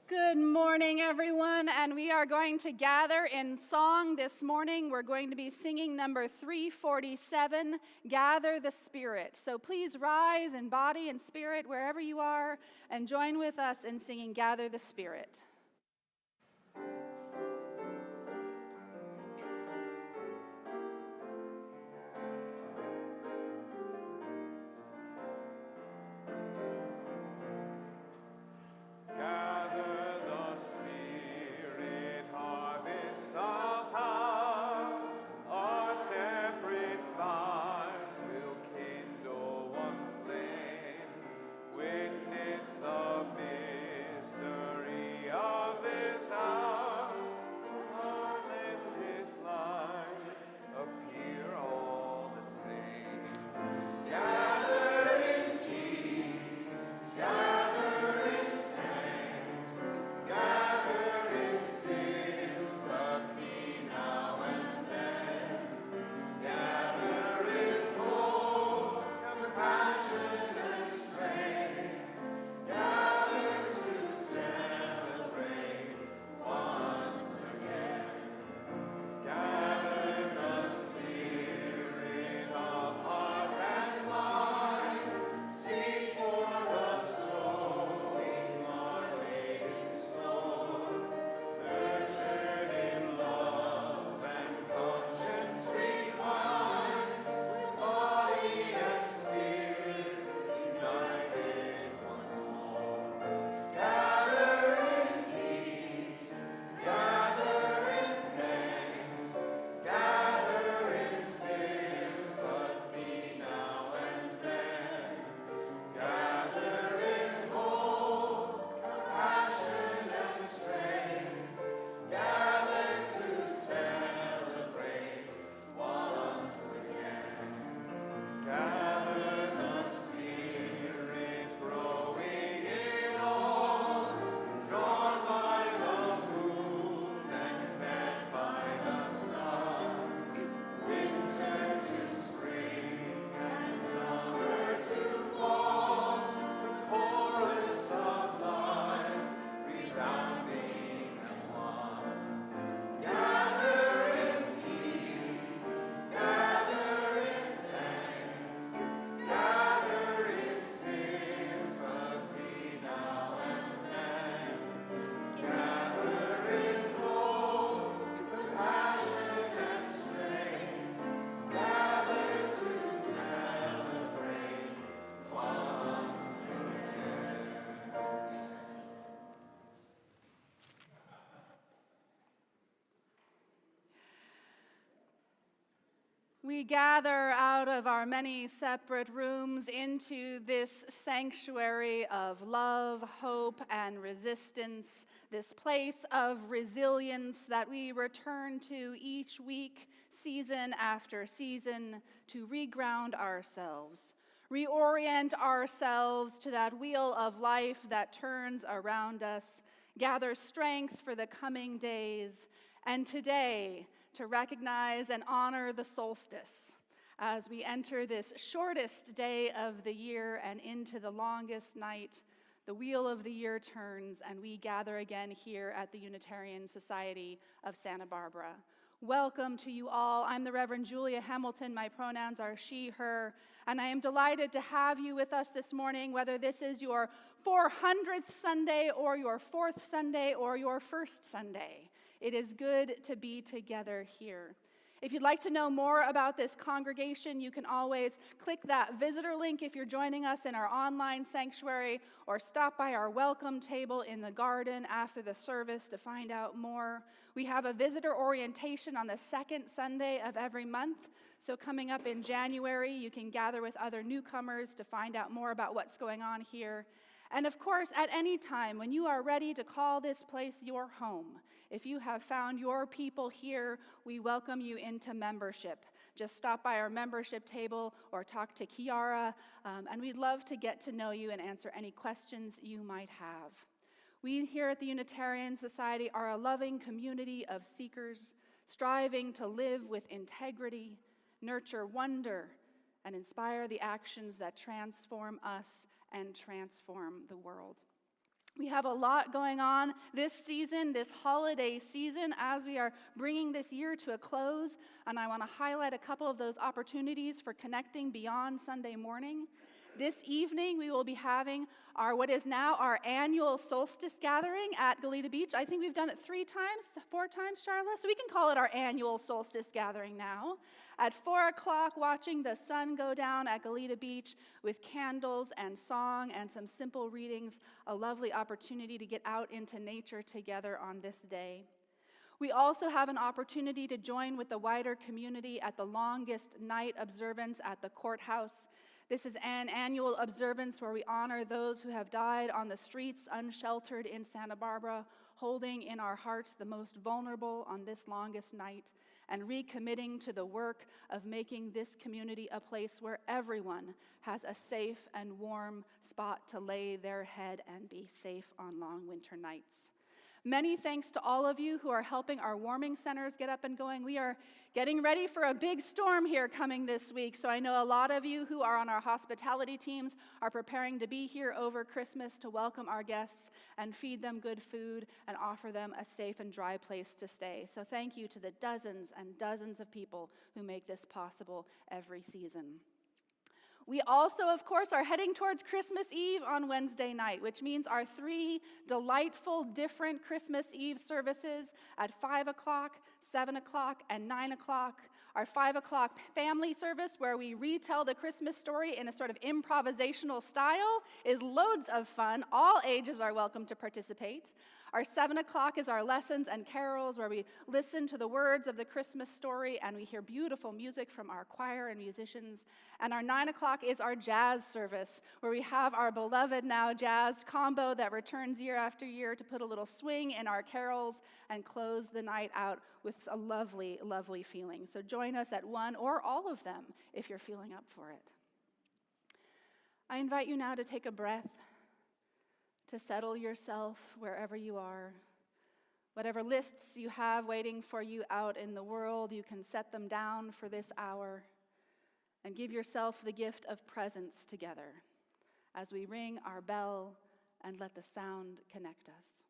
Good morning, everyone, and we are going to gather in song this morning. We're going to be singing number 347, Gather the Spirit. So please rise in body and spirit wherever you are and join with us in singing Gather the Spirit. We gather out of our many separate rooms into this sanctuary of love, hope, and resistance, this place of resilience that we return to each week, season after season, to reground ourselves, reorient ourselves to that wheel of life that turns around us, gather strength for the coming days, and today to recognize and honor the solstice as we enter this shortest day of the year and into the longest night. The wheel of the year turns and we gather again here at the Unitarian Society of Santa Barbara. Welcome to you all. I'm the Reverend Julia Hamilton. My pronouns are she, her, and I am delighted to have you with us this morning, whether this is your 400th Sunday or your 4th Sunday or your first Sunday. It is good to be together here. If you'd like to know more about this congregation, you can always click that visitor link if you're joining us in our online sanctuary, or stop by our welcome table in the garden after the service to find out more. We have a visitor orientation on the second Sunday of every month, so coming up in January, you can gather with other newcomers to find out more about what's going on here. And of course, at any time when you are ready to call this place your home, if you have found your people here, we welcome you into membership. Just stop by our membership table or talk to Kiara, and we'd love to get to know you and answer any questions you might have. We here at the Unitarian Society are a loving community of seekers, striving to live with integrity, nurture wonder, and inspire the actions that transform us and transform the world. We have a lot going on this season, this holiday season, as we are bringing this year to a close. And I want to highlight a couple of those opportunities for connecting beyond Sunday morning. This evening, we will be having what is now our annual solstice gathering at Goleta Beach. I think we've done it 4 times, Charlotte. So we can call it our annual solstice gathering now. At 4 o'clock, watching the sun go down at Goleta Beach with candles and song and some simple readings, a lovely opportunity to get out into nature together on this day. We also have an opportunity to join with the wider community at the longest night observance at the courthouse. This is an annual observance where we honor those who have died on the streets, unsheltered in Santa Barbara, holding in our hearts the most vulnerable on this longest night, and recommitting to the work of making this community a place where everyone has a safe and warm spot to lay their head and be safe on long winter nights. Many thanks to all of you who are helping our warming centers get up and going. We are getting ready for a big storm here coming this week, so I know a lot of you who are on our hospitality teams are preparing to be here over Christmas to welcome our guests and feed them good food and offer them a safe and dry place to stay. So thank you to the dozens and dozens of people who make this possible every season. We also, of course, are heading towards Christmas Eve on Wednesday night, which means our 3 delightful, different Christmas Eve services at 5 o'clock, 7 o'clock, and 9 o'clock. Our 5 o'clock family service, where we retell the Christmas story in a sort of improvisational style, is loads of fun. All ages are welcome to participate. Our 7 o'clock is our lessons and carols, where we listen to the words of the Christmas story and we hear beautiful music from our choir and musicians. And our 9 o'clock is our jazz service, where we have our beloved now jazz combo that returns year after year to put a little swing in our carols and close the night out with a lovely, lovely feeling. So join us at one or all of them if you're feeling up for it. I invite you now to take a breath, to settle yourself wherever you are. Whatever lists you have waiting for you out in the world, you can set them down for this hour and give yourself the gift of presence together as we ring our bell and let the sound connect us.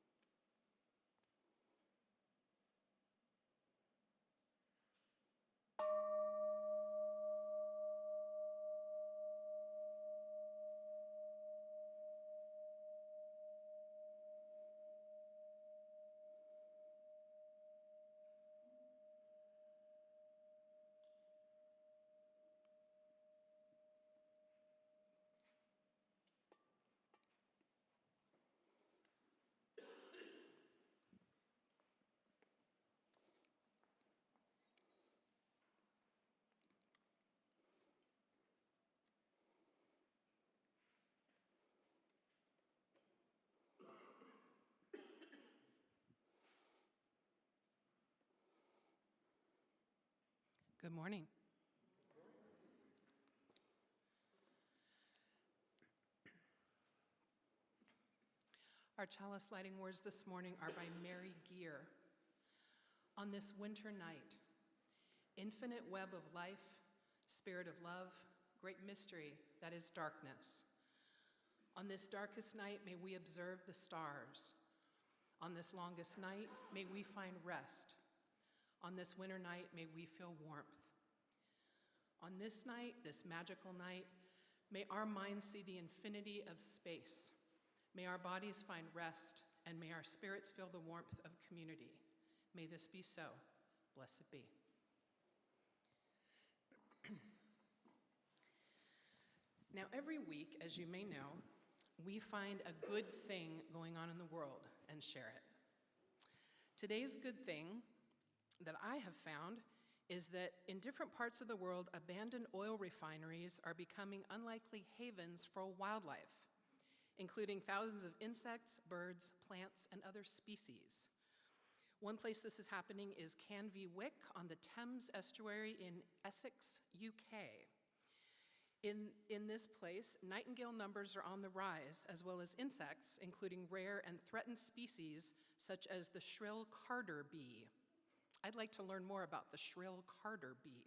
Good morning. Our chalice lighting words this morning are by Mary Geer. On this winter night, infinite web of life, spirit of love, great mystery that is darkness. On this darkest night, may we observe the stars. On this longest night, may we find rest. On this winter night, may we feel warmth. On this night, this magical night, may our minds see the infinity of space. May our bodies find rest, and may our spirits feel the warmth of community. May this be so. Blessed be. Now, every week, as you may know, we find a good thing going on in the world and share it. Today's good thing that I have found is that in different parts of the world, abandoned oil refineries are becoming unlikely havens for wildlife, including thousands of insects, birds, plants, and other species. One place this is happening is Canvey Wick on the Thames estuary in Essex, UK. In this place, nightingale numbers are on the rise, as well as insects, including rare and threatened species such as the shrill carder bee. I'd like to learn more about the shrill carder bee.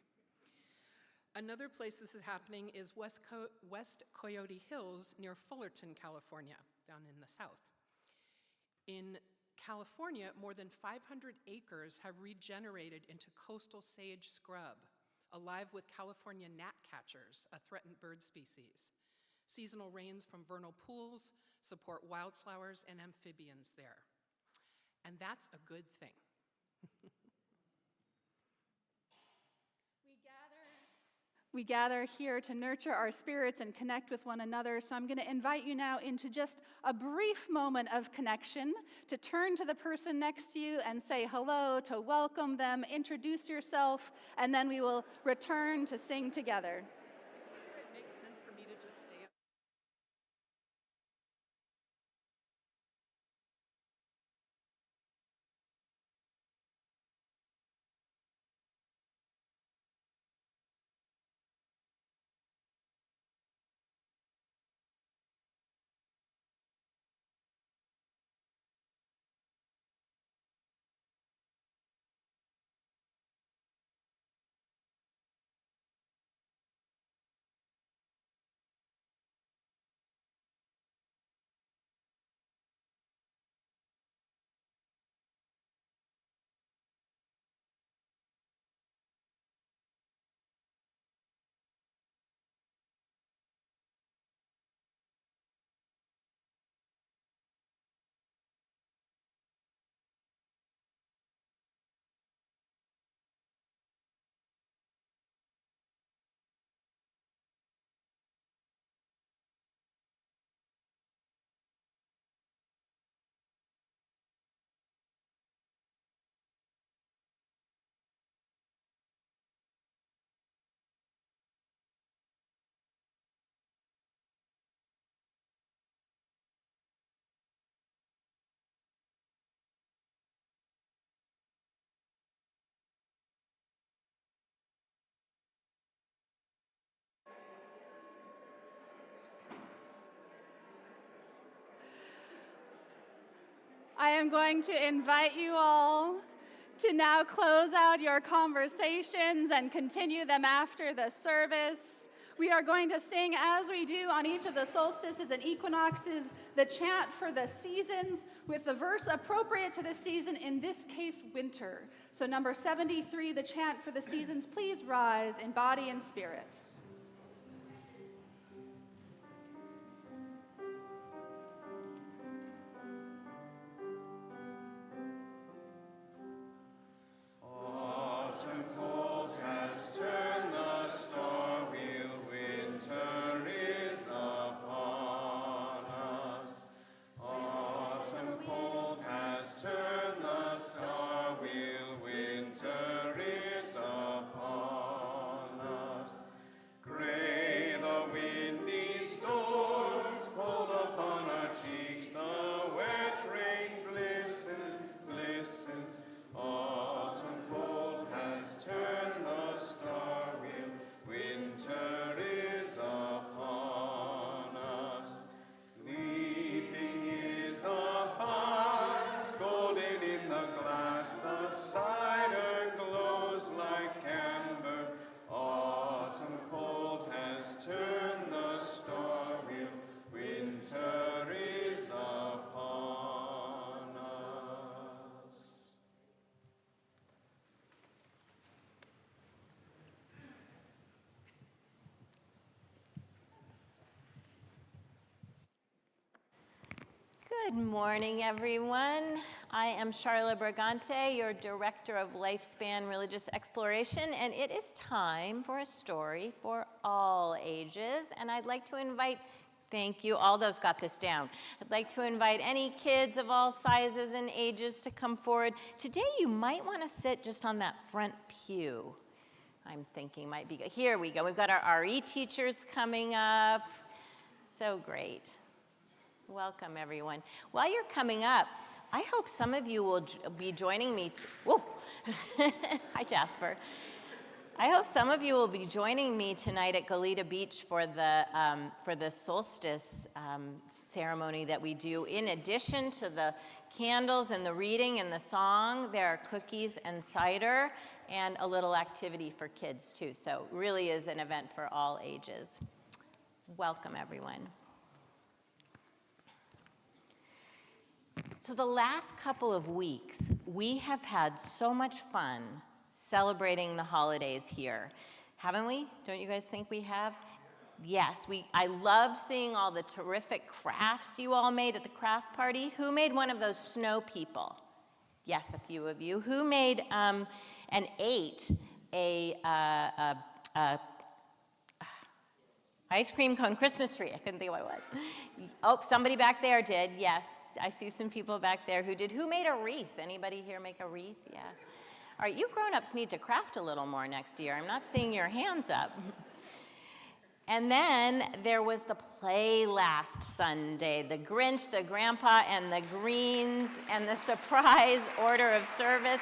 Another place this is happening is West Coyote Hills near Fullerton, California, down in the south. In California, more than 500 acres have regenerated into coastal sage scrub, alive with California gnatcatchers, a threatened bird species. Seasonal rains from vernal pools support wildflowers and amphibians there. And that's a good thing. We gather here to nurture our spirits and connect with one another. So I'm going to invite you now into just a brief moment of connection, to turn to the person next to you and say hello, to welcome them, introduce yourself, and then we will return to sing together. It makes sense for me to just stay. I am going to invite you all to now close out your conversations and continue them after the service. We are going to sing, as we do on each of the solstices and equinoxes, the chant for the seasons with the verse appropriate to the season, in this case, winter. So number 73, the chant for the seasons, please rise in body and spirit. Good morning, everyone. I am Charla Brigante, your Director of Lifespan Religious Exploration, and it is time for a story for all ages. And I'd like to invite, thank you, Aldo's got this down. I'd like to invite any kids of all sizes and ages to come forward. Today, you might want to sit just on that front pew. I'm thinking might be good. Here we go. We've got our RE teachers coming up. So great. Welcome, everyone. While you're coming up, I hope some of you will be joining me. Whoa! Hi, Jasper. I hope some of you will be joining me tonight at Goleta Beach for the solstice ceremony that we do. In addition to the candles and the reading and the song, there are cookies and cider and a little activity for kids too. So it really is an event for all ages. Welcome, everyone. So So the last couple of weeks, we have had so much fun celebrating the holidays here. Haven't we? Don't you guys think we have? Yes, I loved seeing all the terrific crafts you all made at the craft party. Who made one of those snow people? Yes, a few of you. Who made and ate a ice cream cone Christmas tree? I couldn't think of what it was. Oh, somebody back there did. Yes, I see some people back there who did. Who made a wreath? Anybody here make a wreath? Yeah. All right, you grown-ups need to craft a little more next year. I'm not seeing your hands up. And then there was the play last Sunday, the Grinch, the Grandpa, and the Greens, and the surprise order of service.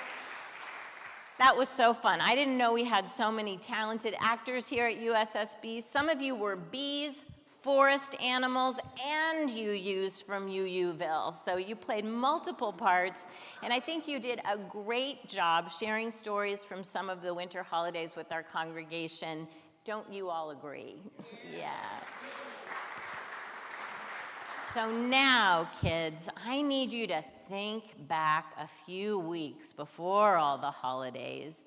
That was so fun. I didn't know we had so many talented actors here at USSB. Some of you were bees, forest animals, and UUs from UUville. So you played multiple parts, and I think you did a great job sharing stories from some of the winter holidays with our congregation. Don't you all agree? Yeah. So now, kids, I need you to think back a few weeks before all the holidays.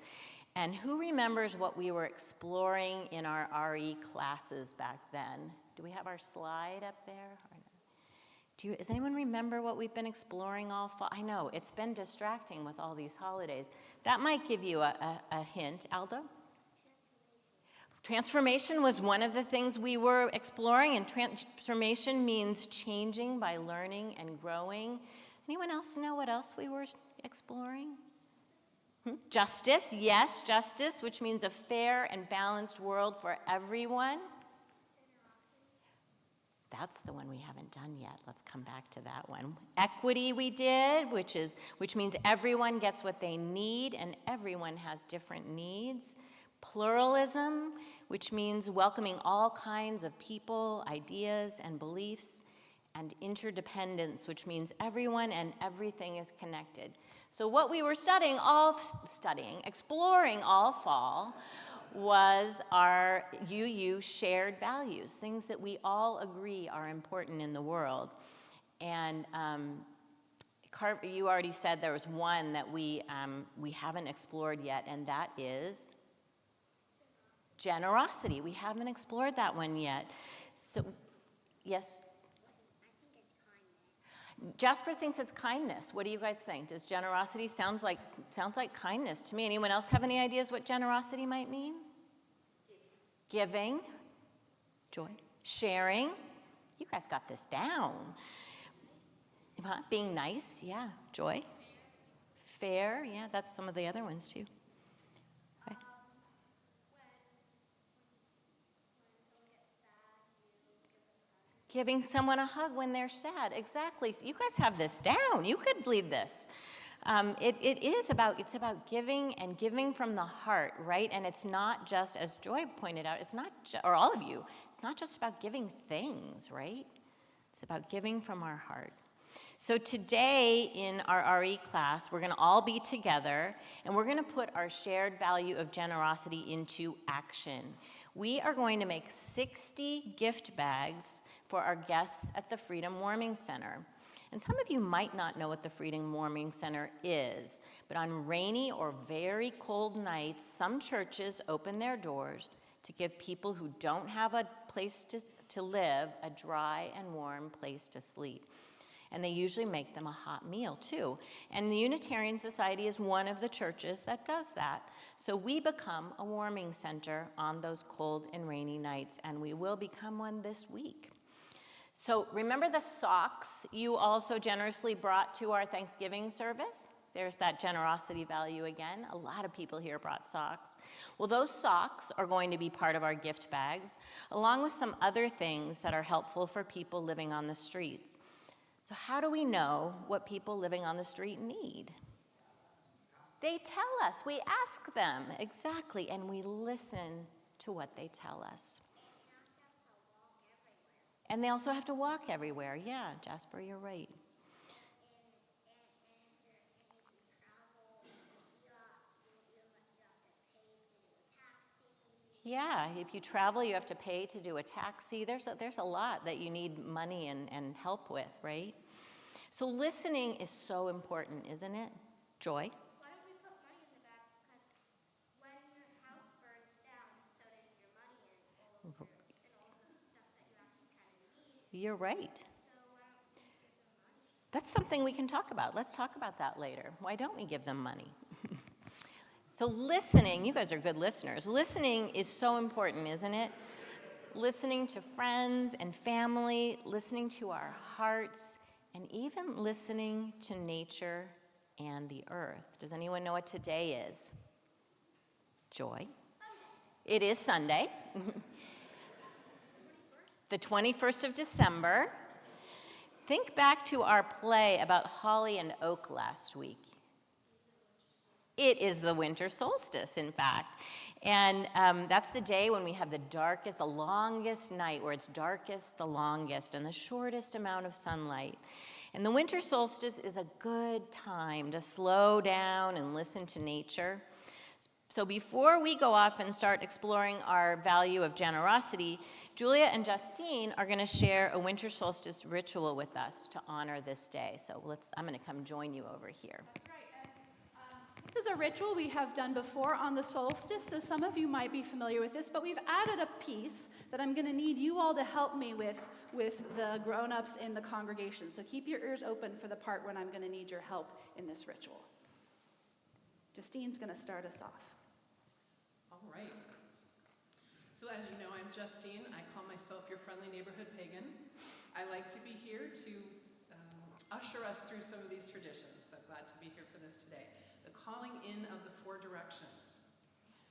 And who remembers what we were exploring in our RE classes back then? Do we have our slide up there? Does anyone remember what we've been exploring all fall? I know, it's been distracting with all these holidays. That might give you a hint. Aldo? Transformation was one of the things we were exploring, and transformation means changing by learning and growing. Anyone else know what else we were exploring? Justice, yes, justice, which means a fair and balanced world for everyone. That's the one we haven't done yet. Let's come back to that one. Equity we did, which means everyone gets what they need and everyone has different needs. Pluralism, which means welcoming all kinds of people, ideas, and beliefs. And interdependence, which means everyone and everything is connected. So what we were exploring all fall, was our UU shared values, things that we all agree are important in the world. And you already said there was one that we haven't explored yet, and that is generosity. We haven't explored that one yet. So, yes? Jasper thinks it's kindness. What do you guys think? Does generosity sounds like kindness to me? Anyone else have any ideas what generosity might mean? Giving. Joy. Sharing. You guys got this down. Being nice. Yeah. Joy. Fair. Yeah, that's some of the other ones too. Okay. Giving someone a hug when they're sad, exactly. So you guys have this down. You could lead this. It's about giving and giving from the heart, right? And it's not just, as Joy pointed out, or all of you, it's not just about giving things, right? It's about giving from our heart. So today in our RE class, we're gonna all be together and we're gonna put our shared value of generosity into action. We are going to make 60 gift bags for our guests at the Freedom Warming Center. And some of you might not know what the Freedom Warming Center is, but on rainy or very cold nights, some churches open their doors to give people who don't have a place to live a dry and warm place to sleep. And they usually make them a hot meal too. And the Unitarian Society is one of the churches that does that. So we become a warming center on those cold and rainy nights, and we will become one this week. So remember the socks you also generously brought to our Thanksgiving service? There's that generosity value again. A lot of people here brought socks. Well, those socks are going to be part of our gift bags, along with some other things that are helpful for people living on the streets. So how do we know what people living on the street need? They tell us. We ask them, exactly, and we listen to what they tell us. And they also have to walk everywhere. Yeah, Jasper, you're right. Yeah, if you travel, you have to pay to do a taxi. There's a lot that you need money and help with, right? So listening is so important, isn't it? Joy? Why don't we put money in the bags? Because when your house burns down, so does your money and all of the stuff that you actually kind of need. You're right. So why don't we give them money? That's something we can talk about. Let's talk about that later. Why don't we give them money? So listening, you guys are good listeners. Listening is so important, isn't it? Listening to friends and family, listening to our hearts, and even listening to nature and the earth. Does anyone know what today is? Joy? It is Sunday. The 21st of December. Think back to our play about holly and oak last week. It is the winter solstice, in fact. And that's the day when we have the darkest, the longest night, where it's darkest, the longest, and the shortest amount of sunlight. And the winter solstice is a good time to slow down and listen to nature. So before we go off and start exploring our value of generosity, Julia and Justine are going to share a winter solstice ritual with us to honor this day. So I'm going to come join you over here. That's right. And, this is a ritual we have done before on the solstice, so some of you might be familiar with this, but we've added a piece that I'm going to need you all to help me with the grown-ups in the congregation. So keep your ears open for the part when I'm going to need your help in this ritual. Justine's going to start us off. All right. So as you know, I'm Justine. I call myself your friendly neighborhood pagan. I like to be here to usher us through some of these traditions. So glad to be here for this today. The calling in of the four directions.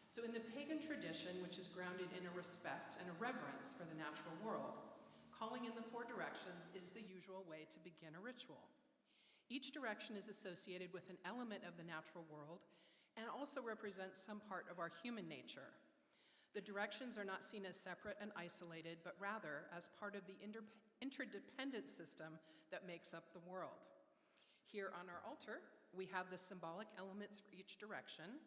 So in the pagan tradition, which is grounded in a respect and a reverence for the natural world, calling in the four directions is the usual way to begin a ritual. Each direction is associated with an element of the natural world and also represents some part of our human nature. The directions are not seen as separate and isolated, but rather as part of the interdependent system that makes up the world. Here on our altar, we have the symbolic elements for each direction,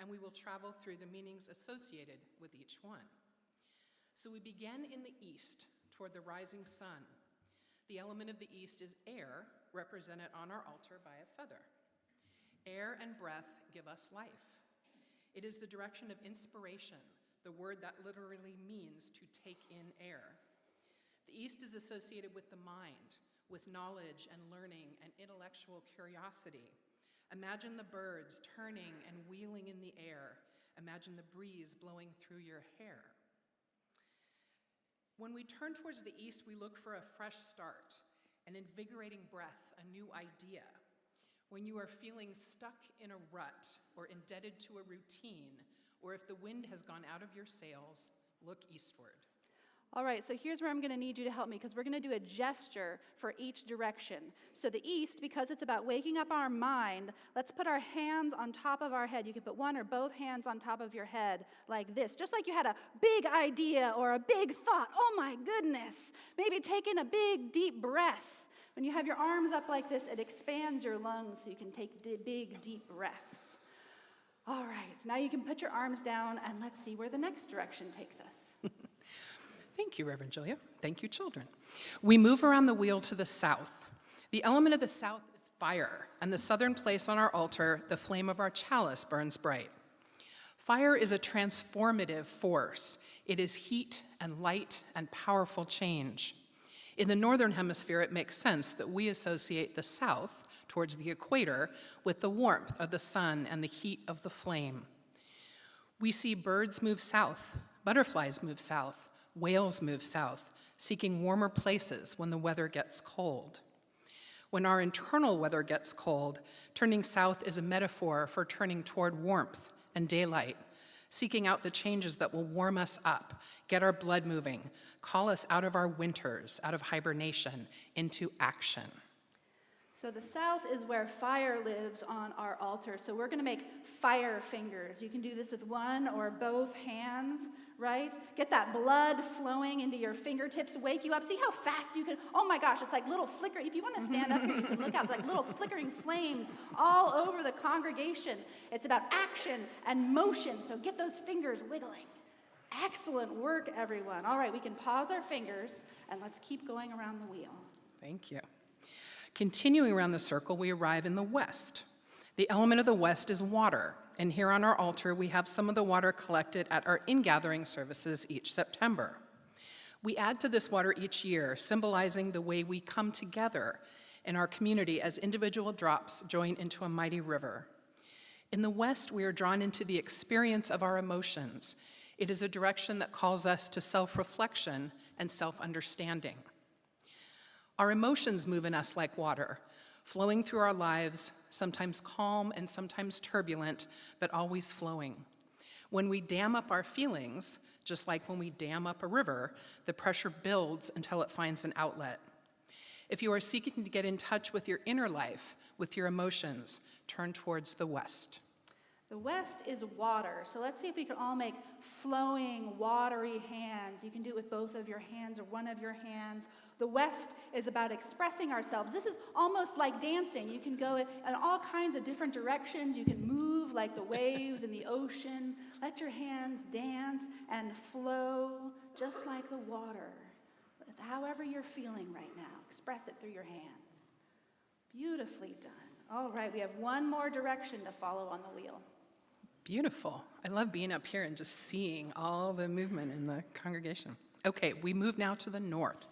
and we will travel through the meanings associated with each one. So we begin in the east, toward the rising sun. The element of the east is air, represented on our altar by a feather. Air and breath give us life. It is the direction of inspiration, the word that literally means to take in air. The east is associated with the mind, with knowledge and learning and intellectual curiosity. Imagine the birds turning and wheeling in the air. Imagine the breeze blowing through your hair. When we turn towards the east, we look for a fresh start, an invigorating breath, a new idea. When you are feeling stuck in a rut or indebted to a routine, or if the wind has gone out of your sails, look eastward. All right, so here's where I'm going to need you to help me, because we're going to do a gesture for each direction. So the east, because it's about waking up our mind, let's put our hands on top of our head. You can put one or both hands on top of your head like this, just like you had a big idea or a big thought. Oh my goodness. Maybe take in a big, deep breath. When you have your arms up like this, it expands your lungs so you can take big, deep breaths. All right, now you can put your arms down and let's see where the next direction takes us. Thank you, Reverend Julia. Thank you, children. We move around the wheel to the south. The element of the south is fire, and the southern place on our altar, the flame of our chalice burns bright. Fire is a transformative force. It is heat and light and powerful change. In the northern hemisphere, it makes sense that we associate the south, towards the equator, with the warmth of the sun and the heat of the flame. We see birds move south, butterflies move south, whales move south, seeking warmer places when the weather gets cold. When our internal weather gets cold, turning south is a metaphor for turning toward warmth and daylight, seeking out the changes that will warm us up, get our blood moving, call us out of our winters, out of hibernation, into action. So the south is where fire lives on our altar. So we're going to make fire fingers. You can do this with one or both hands, right? Get that blood flowing into your fingertips, wake you up. See how fast you can, oh my gosh, it's like little flicker. If you want to stand up here, you can look out. It's like little flickering flames all over the congregation. It's about action and motion, so get those fingers wiggling. Excellent work, everyone. All right, we can pause our fingers, and let's keep going around the wheel. Thank you. Continuing around the circle, we arrive in the west. The element of the west is water, and here on our altar we have some of the water collected at our ingathering services each September. We add to this water each year, symbolizing the way we come together in our community as individual drops join into a mighty river. In the west, we are drawn into the experience of our emotions. It is a direction that calls us to self-reflection and self-understanding. Our emotions move in us like water, flowing through our lives, sometimes calm and sometimes turbulent, but always flowing. When we dam up our feelings, just like when we dam up a river, the pressure builds until it finds an outlet. If you are seeking to get in touch with your inner life, with your emotions, turn towards the west. The west is water, so let's see if we can all make flowing, watery hands. You can do it with both of your hands or one of your hands. The west is about expressing ourselves. This is almost like dancing. You can go in all kinds of different directions. You can move like the waves in the ocean. Let your hands dance and flow just like the water. However you're feeling right now, express it through your hands. Beautifully done. All right, we have one more direction to follow on the wheel. Beautiful. I love being up here and just seeing all the movement in the congregation. Okay, we move now to the north.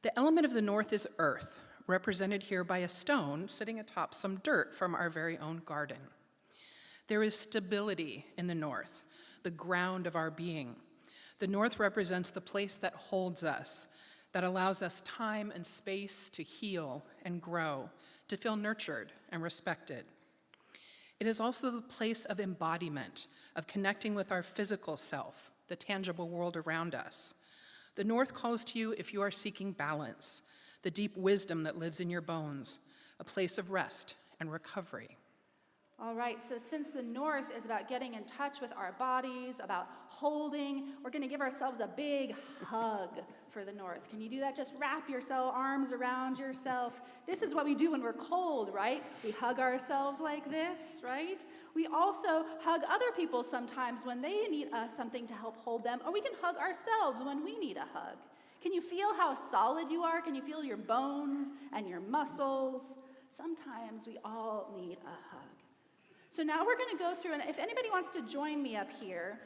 The element of the north is earth, represented here by a stone sitting atop some dirt from our very own garden. There is stability in the north, the ground of our being. The north represents the place that holds us, that allows us time and space to heal and grow, to feel nurtured and respected. It is also the place of embodiment, of connecting with our physical self, the tangible world around us. The north calls to you if you are seeking balance, the deep wisdom that lives in your bones, a place of rest and recovery. All right, so since the north is about getting in touch with our bodies, about holding, we're going to give ourselves a big hug for the north. Can you do that? Just wrap your arms around yourself. This is what we do when we're cold, right? We hug ourselves like this, right? We also hug other people sometimes when they need something to help hold them, or we can hug ourselves when we need a hug. Can you feel how solid you are? Can you feel your bones and your muscles? Sometimes we all need a hug. So now we're going to go through, and if anybody wants to join me up here,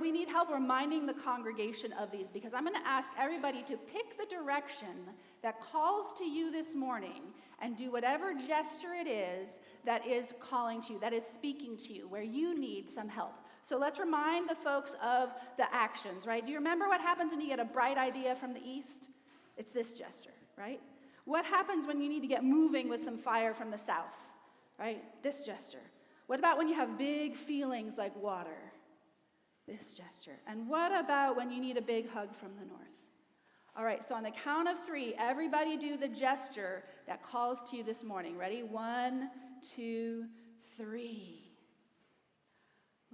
we need help reminding the congregation of these, because I'm going to ask everybody to pick the direction that calls to you this morning and do whatever gesture it is that is calling to you, that is speaking to you, where you need some help. So let's remind the folks of the actions, right? Do you remember what happens when you get a bright idea from the east? It's this gesture, right? What happens when you need to get moving with some fire from the south, right? This gesture. What about when you have big feelings like water? This gesture. And what about when you need a big hug from the north? All right, so on the count of 3, everybody do the gesture that calls to you this morning. Ready? 1, 2, 3.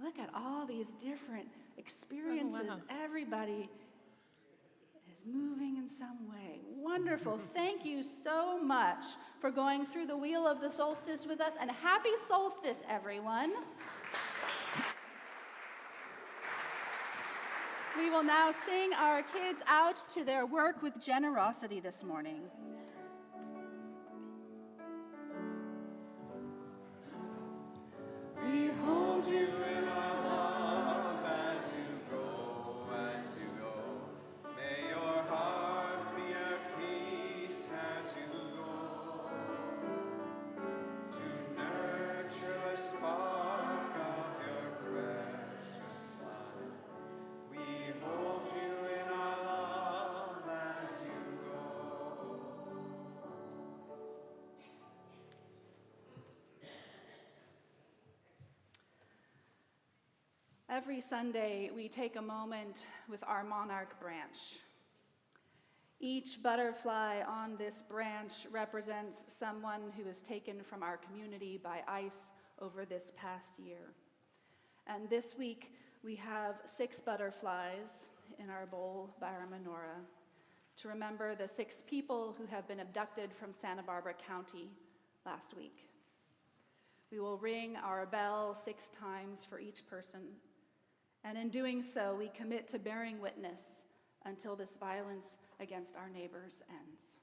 Look at all these different experiences. Oh, wow. Everybody is moving in some way. Wonderful. Thank you so much for going through the wheel of the solstice with us, and happy solstice, everyone. We will now sing our kids out to their work with generosity this morning. We hold you in our love as you go, as you go. May your heart be at peace as you go. To nurture the spark of your precious life. We hold you in our love as you go. Every Sunday, we take a moment with our monarch branch. Each butterfly on this branch represents someone who was taken from our community by ice over this past year. And this week, we have 6 butterflies in our bowl by our menorah to remember the 6 people who have been abducted from Santa Barbara County last week. We will ring our bell 6 times for each person. And in doing so, we commit to bearing witness until this violence against our neighbors ends.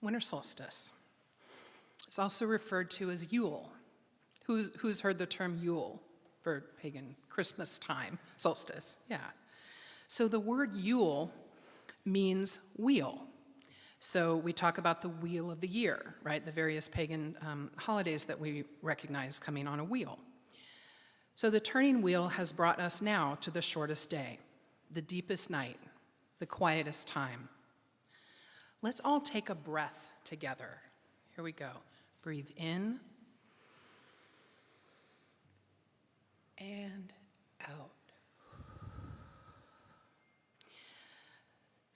winter solstice. It's also referred to as Yule. Who's heard the term Yule for pagan Christmas time, solstice? Yeah. So the word Yule means wheel. So we talk about the wheel of the year, right? The various pagan holidays that we recognize coming on a wheel. So the turning wheel has brought us now to the shortest day, the deepest night, the quietest time. Let's all take a breath together. Here we go. Breathe in and out.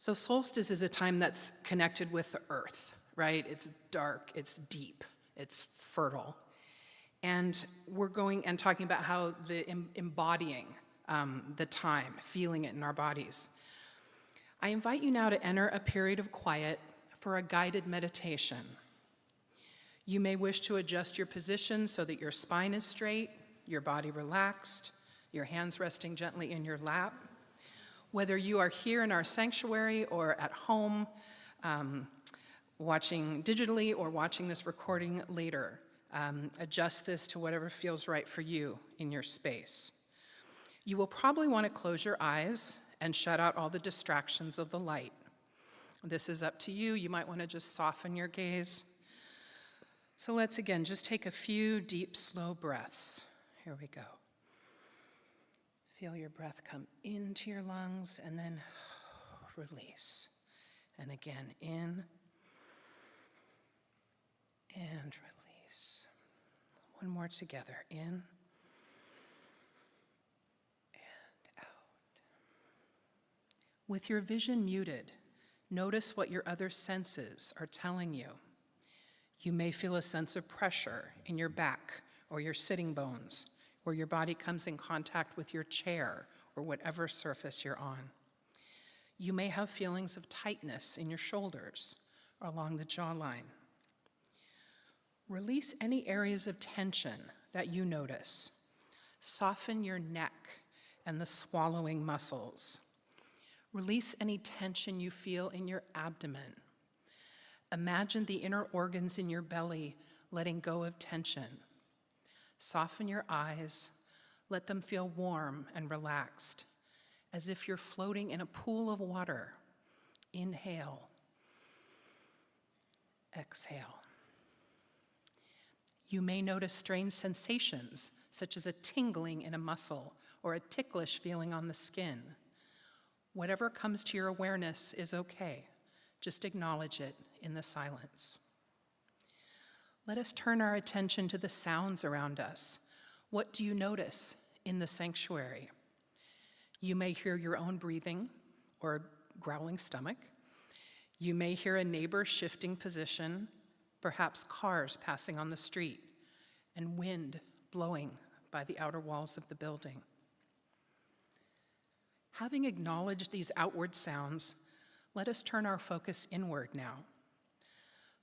So solstice is a time that's connected with the earth, right? It's dark, it's deep, it's fertile. And we're going and talking about how embodying the time, feeling it in our bodies. I invite you now to enter a period of quiet for a guided meditation. You may wish to adjust your position so that your spine is straight, your body relaxed, your hands resting gently in your lap. Whether you are here in our sanctuary or at home, watching digitally or watching this recording later, adjust this to whatever feels right for you in your space. You will probably want to close your eyes and shut out all the distractions of the light. This is up to you. You might want to just soften your gaze. So let's again just take a few deep, slow breaths. Here we go. Feel your breath come into your lungs and then release. And again, in and release. One more together, in and out. With your vision muted, notice what your other senses are telling you. You may feel a sense of pressure in your back or your sitting bones, where your body comes in contact with your chair or whatever surface you're on. You may have feelings of tightness in your shoulders or along the jawline. Release any areas of tension that you notice. Soften your neck and the swallowing muscles. Release any tension you feel in your abdomen. Imagine the inner organs in your belly letting go of tension. Soften your eyes, let them feel warm and relaxed, as if you're floating in a pool of water. Inhale, exhale. You may notice strange sensations, such as a tingling in a muscle or a ticklish feeling on the skin. Whatever comes to your awareness is okay. Just acknowledge it in the silence. Let us turn our attention to the sounds around us. What do you notice in the sanctuary? You may hear your own breathing or a growling stomach. You may hear a neighbor shifting position, perhaps cars passing on the street, and wind blowing by the outer walls of the building. Having acknowledged these outward sounds, let us turn our focus inward now.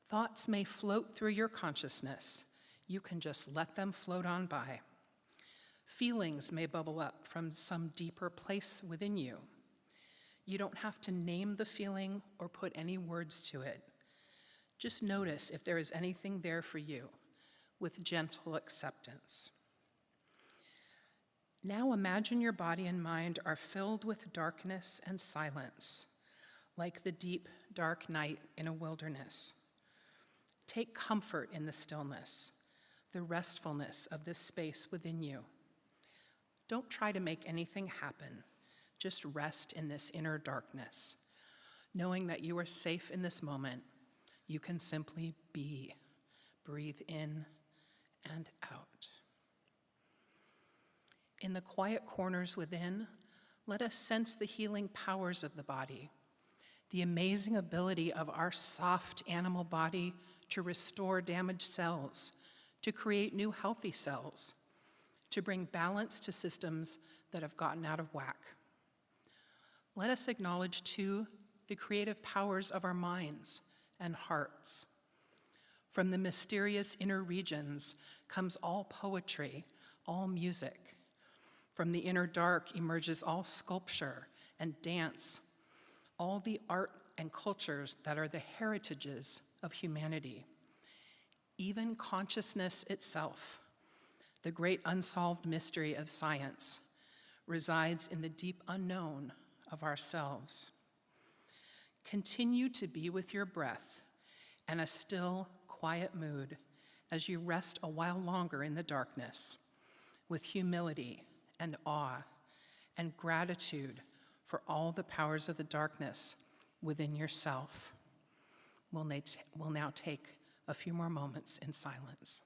Thoughts may float through your consciousness. You can just let them float on by. Feelings may bubble up from some deeper place within you. You don't have to name the feeling or put any words to it. Just notice if there is anything there for you with gentle acceptance. Now imagine your body and mind are filled with darkness and silence, like the deep, dark night in a wilderness. Take comfort in the stillness, the restfulness of this space within you. Don't try to make anything happen. Just rest in this inner darkness, knowing that you are safe in this moment. You can simply be. Breathe in and out. In the quiet corners within, let us sense the healing powers of the body, the amazing ability of our soft animal body to restore damaged cells, to create new healthy cells, to bring balance to systems that have gotten out of whack. Let us acknowledge, too, the creative powers of our minds and hearts. From the mysterious inner regions comes all poetry, all music. From the inner dark emerges all sculpture and dance, all the art and cultures that are the heritages of humanity. Even consciousness itself, the great unsolved mystery of science, resides in the deep unknown of ourselves. Continue to be with your breath and a still, quiet mood as you rest a while longer in the darkness, with humility and awe and gratitude for all the powers of the darkness within yourself. We'll now take a few more moments in silence.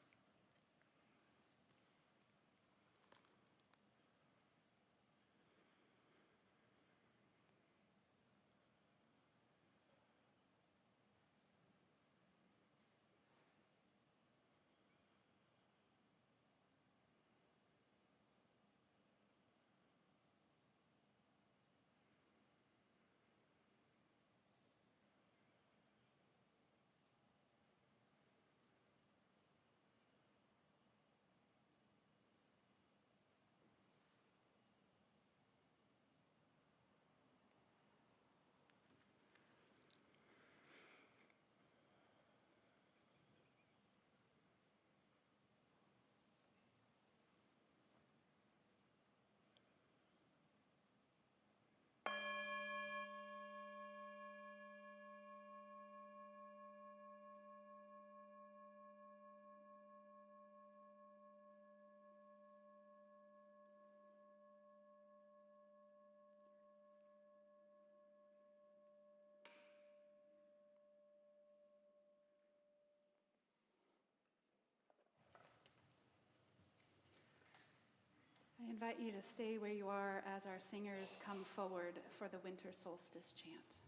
I invite you to stay where you are as our singers come forward for the winter solstice chant.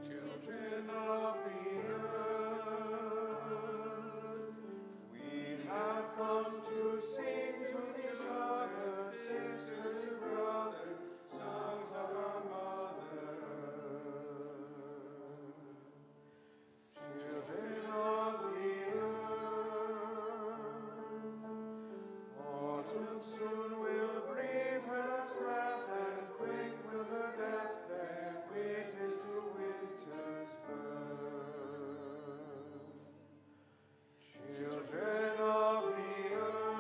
Children of the earth, we have come to sing to each other, sister to brother, songs of our mother earth. Children of the earth, autumn soon will breathe her last breath, and quick will her death bear witness to winter's birth. Children of the earth,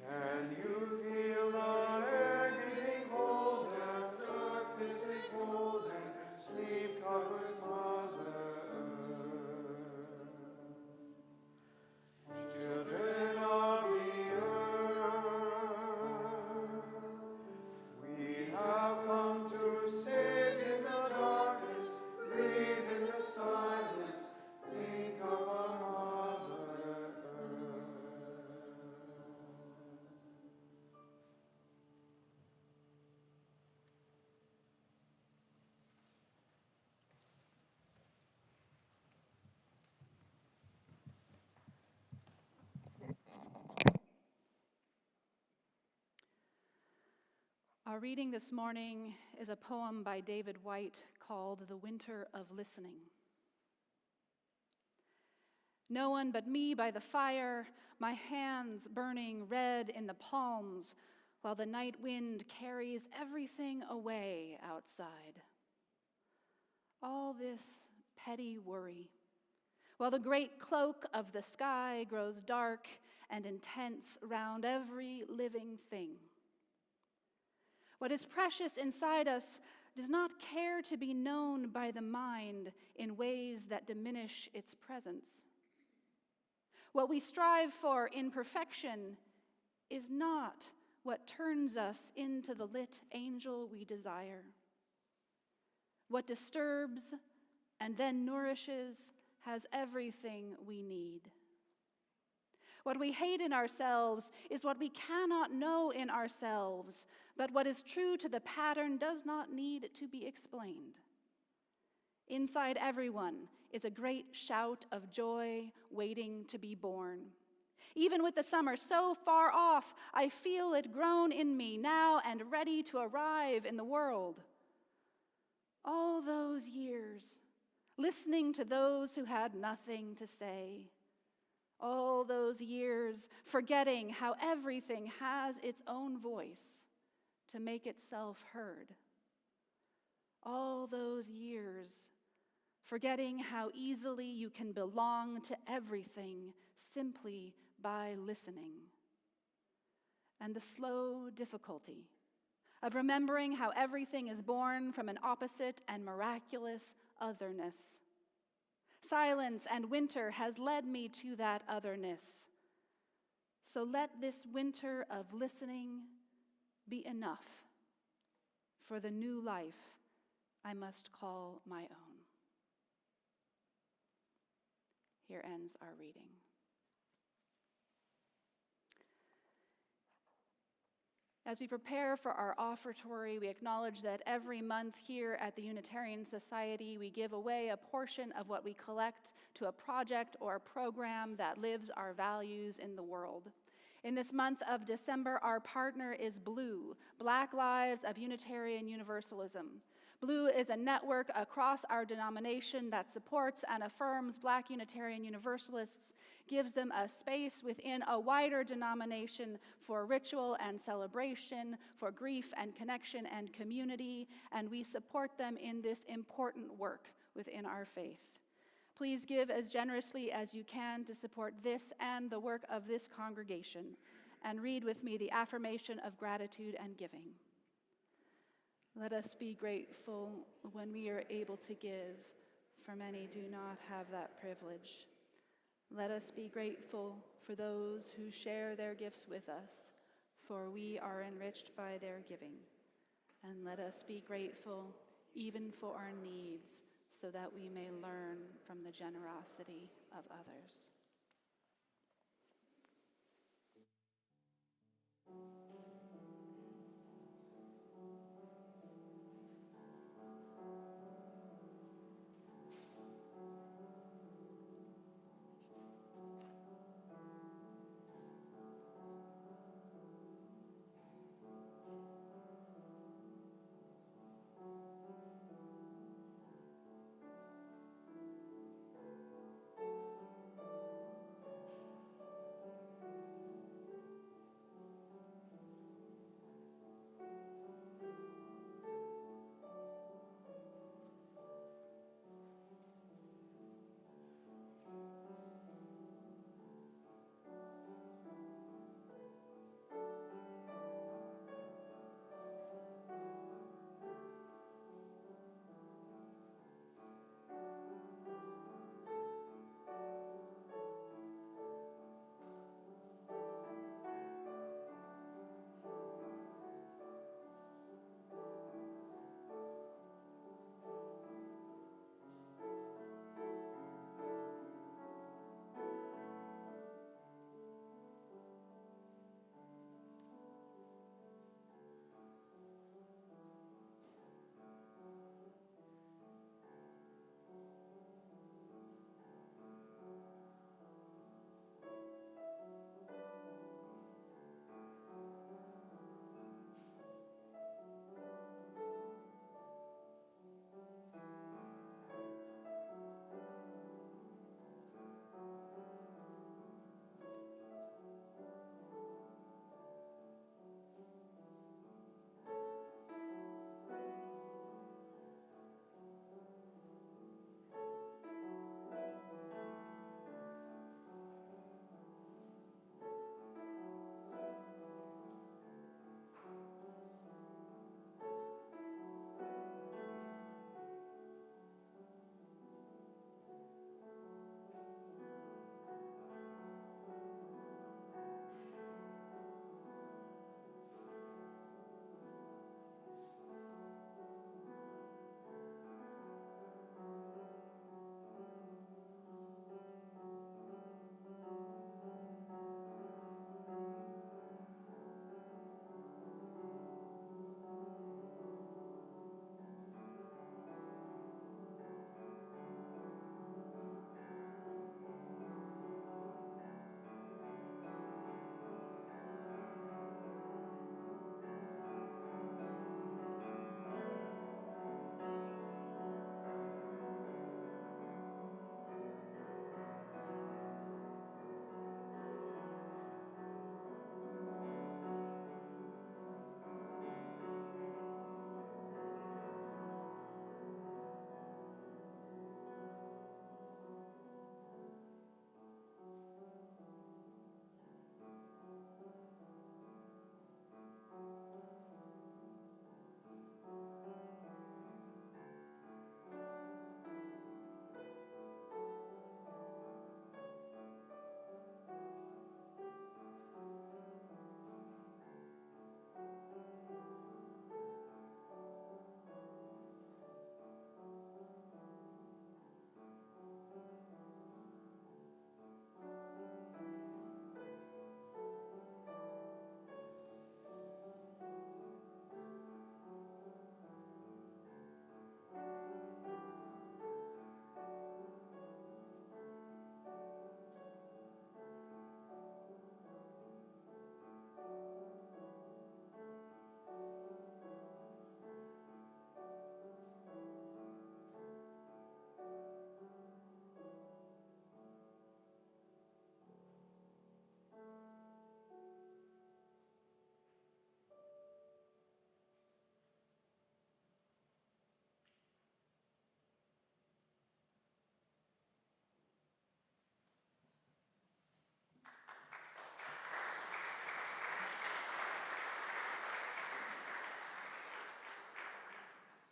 can you feel the air getting cold as darkness takes hold and sleep covers Mother Earth? Children of the earth, we have come to sit in the darkness, breathe in the silence, think of our Mother Earth. Our reading this morning is a poem by David White called The Winter of Listening. No one but me by the fire, my hands burning red in the palms, while the night wind carries everything away outside. All this petty worry, while the great cloak of the sky grows dark and intense round every living thing. What is precious inside us does not care to be known by the mind in ways that diminish its presence. What we strive for in perfection is not what turns us into the lit angel we desire. What disturbs and then nourishes has everything we need. What we hate in ourselves is what we cannot know in ourselves, but what is true to the pattern does not need to be explained. Inside everyone is a great shout of joy waiting to be born. Even with the summer so far off, I feel it grown in me now and ready to arrive in the world. All those years, listening to those who had nothing to say. All those years, forgetting how everything has its own voice to make itself heard. All those years, forgetting how easily you can belong to everything simply by listening. And the slow difficulty of remembering how everything is born from an opposite and miraculous otherness. Silence and winter has led me to that otherness. So let this winter of listening be enough for the new life I must call my own. Here ends our reading. As we prepare for our offertory, we acknowledge that every month here at the Unitarian Society, we give away a portion of what we collect to a project or a program that lives our values in the world. In this month of December, our partner is Blue, Black Lives of Unitarian Universalism. Blue is a network across our denomination that supports and affirms Black Unitarian Universalists, gives them a space within a wider denomination for ritual and celebration, for grief and connection and community, and we support them in this important work within our faith. Please give as generously as you can to support this and the work of this congregation, and read with me the affirmation of gratitude and giving. Let us be grateful when we are able to give, for many do not have that privilege. Let us be grateful for those who share their gifts with us, for we are enriched by their giving. And let us be grateful even for our needs, so that we may learn from the generosity of others.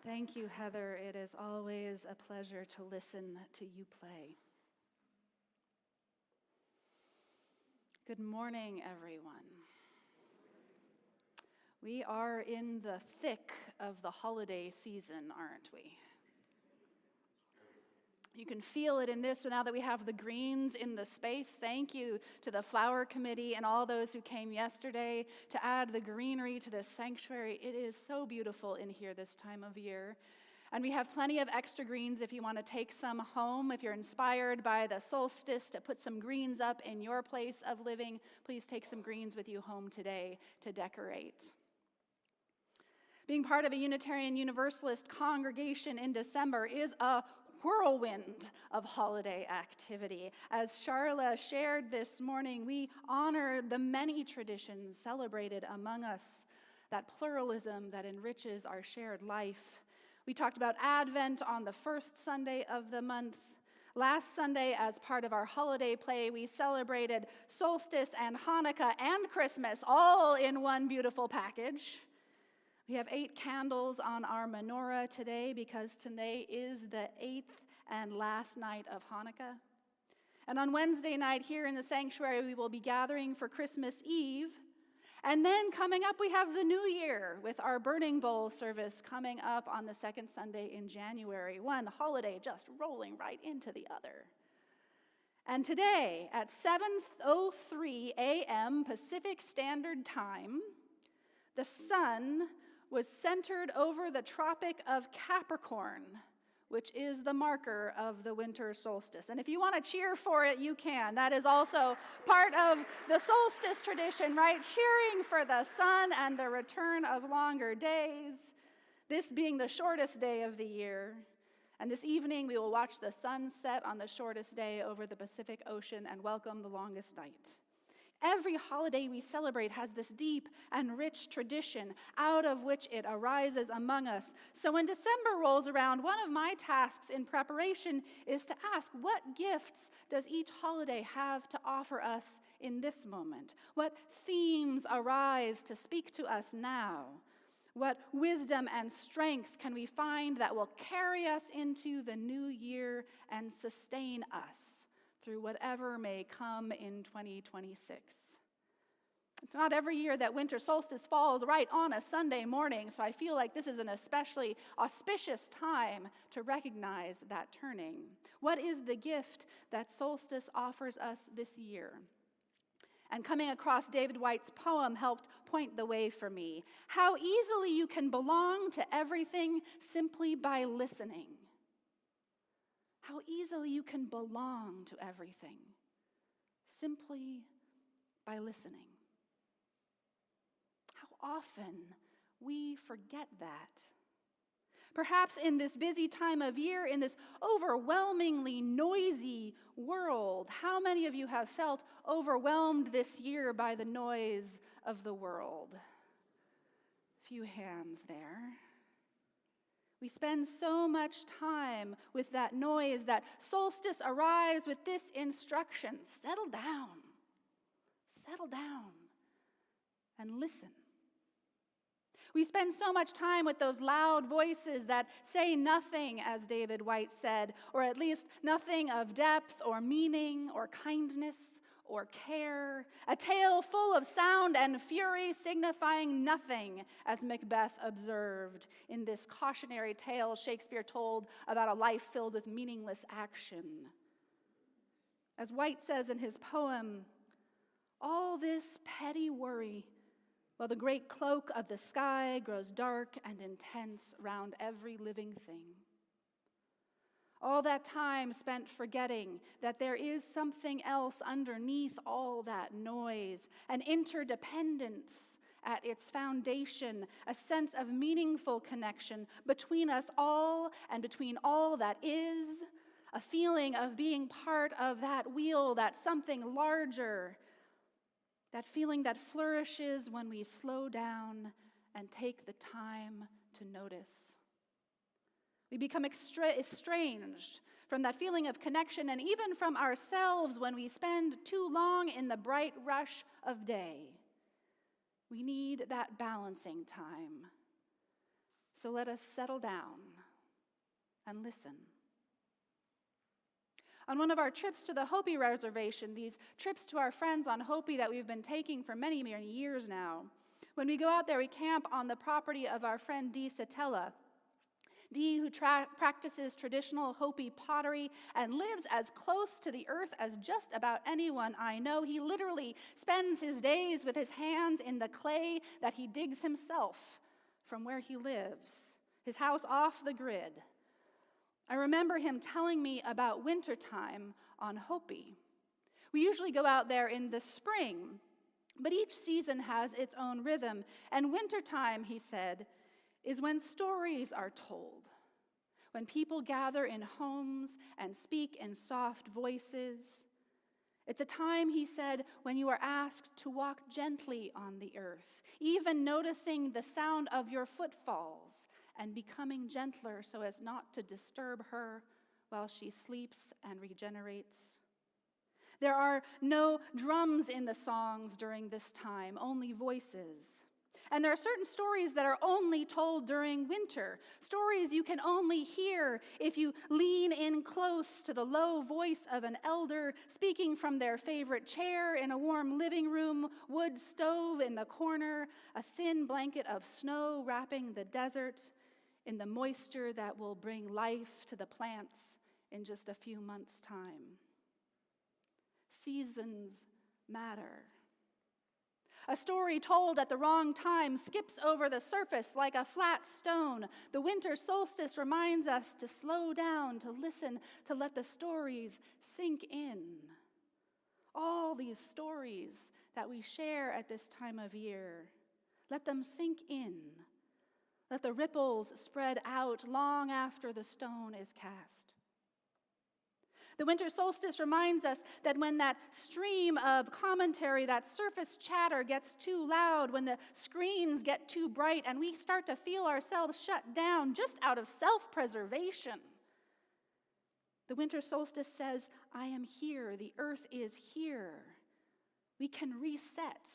Thank you, Heather. It is always a pleasure to listen to you play. Good morning, everyone. We are in the thick of the holiday season, aren't we? You can feel it in this now that we have the greens in the space. Thank you to the Flower Committee and all those who came yesterday to add the greenery to this sanctuary. It is so beautiful in here this time of year. And we have plenty of extra greens if you want to take some home. If you're inspired by the solstice to put some greens up in your place of living, please take some greens with you home today to decorate. Being part of a Unitarian Universalist congregation in December is a whirlwind of holiday activity. As Charla shared this morning, we honor the many traditions celebrated among us, that pluralism that enriches our shared life. We talked about Advent on the first Sunday of the month. Last Sunday, as part of our holiday play, we celebrated solstice and Hanukkah and Christmas all in one beautiful package. We have 8 candles on our menorah today because today is the 8th and last night of Hanukkah. And on Wednesday night here in the sanctuary, we will be gathering for Christmas Eve. And then coming up, we have the New Year with our Burning Bowl service coming up on the second Sunday in January. One holiday just rolling right into the other. And today at 7:03 a.m. Pacific Standard Time, the sun was centered over the Tropic of Capricorn, which is the marker of the winter solstice. And if you want to cheer for it, you can. That is also part of the solstice tradition, right? Cheering for the sun and the return of longer days, this being the shortest day of the year. And this evening, we will watch the sun set on the shortest day over the Pacific Ocean and welcome the longest night. Every holiday we celebrate has this deep and rich tradition out of which it arises among us. So when December rolls around, one of my tasks in preparation is to ask, what gifts does each holiday have to offer us in this moment? What themes arise to speak to us now? What wisdom and strength can we find that will carry us into the new year and sustain us through whatever may come in 2026. It's not every year that winter solstice falls right on a Sunday morning, so I feel like this is an especially auspicious time to recognize that turning. What is the gift that solstice offers us this year? And coming across David Whyte's poem helped point the way for me. How easily you can belong to everything simply by listening. How easily you can belong to everything simply by listening. How often we forget that. Perhaps in this busy time of year, in this overwhelmingly noisy world, how many of you have felt overwhelmed this year by the noise of the world? Few hands there. We spend so much time with that noise that solstice arrives with this instruction: settle down, and listen. We spend so much time with those loud voices that say nothing, as David Whyte said, or at least nothing of depth or meaning or kindness or care, a tale full of sound and fury signifying nothing, as Macbeth observed in this cautionary tale Shakespeare told about a life filled with meaningless action. As Whyte says in his poem, all this petty worry, while the great cloak of the sky grows dark and intense round every living thing. All that time spent forgetting that there is something else underneath all that noise, an interdependence at its foundation, a sense of meaningful connection between us all and between all that is, a feeling of being part of that wheel, that something larger, that feeling that flourishes when we slow down and take the time to notice. We become estranged from that feeling of connection and even from ourselves when we spend too long in the bright rush of day. We need that balancing time. So let us settle down and listen. On one of our trips to the Hopi Reservation, these trips to our friends on Hopi that we've been taking for many, many years now, when we go out there, we camp on the property of our friend Dee Satella. Dee, who practices traditional Hopi pottery and lives as close to the earth as just about anyone I know. He literally spends his days with his hands in the clay that he digs himself from where he lives, his house off the grid. I remember him telling me about wintertime on Hopi. We usually go out there in the spring, but each season has its own rhythm. And wintertime, he said, is when stories are told, when people gather in homes and speak in soft voices. It's a time, he said, when you are asked to walk gently on the earth, even noticing the sound of your footfalls and becoming gentler so as not to disturb her while she sleeps and regenerates. There are no drums in the songs during this time, only voices. And there are certain stories that are only told during winter, stories you can only hear if you lean in close to the low voice of an elder speaking from their favorite chair in a warm living room, wood stove in the corner, a thin blanket of snow wrapping the desert in the moisture that will bring life to the plants in just a few months' time. Seasons matter. A story told at the wrong time skips over the surface like a flat stone. The winter solstice reminds us to slow down, to listen, to let the stories sink in. All these stories that we share at this time of year, let them sink in. Let the ripples spread out long after the stone is cast. The winter solstice reminds us that when that stream of commentary, that surface chatter gets too loud, when the screens get too bright and we start to feel ourselves shut down just out of self-preservation, the winter solstice says, I am here, the earth is here. We can reset,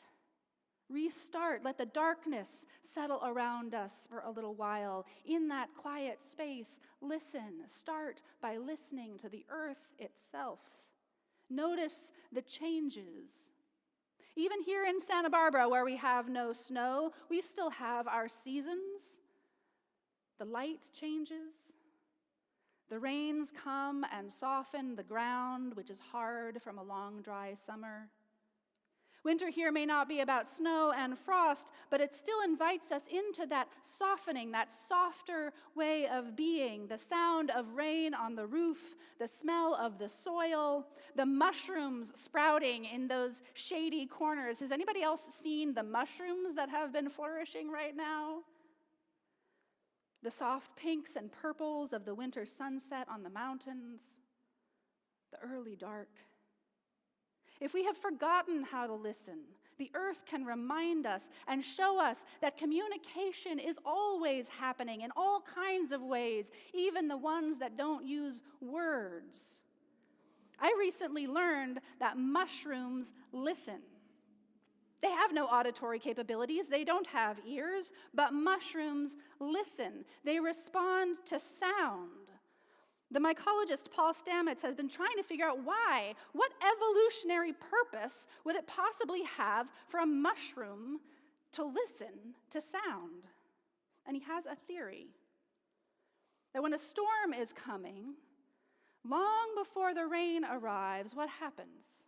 restart, let the darkness settle around us for a little while. In that quiet space, listen. Start by listening to the earth itself. Notice the changes. Even here in Santa Barbara, where we have no snow, we still have our seasons. The light changes. The rains come and soften the ground, which is hard from a long, dry summer. Winter here may not be about snow and frost, but it still invites us into that softening, that softer way of being, the sound of rain on the roof, the smell of the soil, the mushrooms sprouting in those shady corners. Has anybody else seen the mushrooms that have been flourishing right now? The soft pinks and purples of the winter sunset on the mountains, the early dark. If we have forgotten how to listen, the earth can remind us and show us that communication is always happening in all kinds of ways, even the ones that don't use words. I recently learned that mushrooms listen. They have no auditory capabilities, they don't have ears, but mushrooms listen. They respond to sound. The mycologist Paul Stamets has been trying to figure out why. What evolutionary purpose would it possibly have for a mushroom to listen to sound? And he has a theory that when a storm is coming, long before the rain arrives, what happens?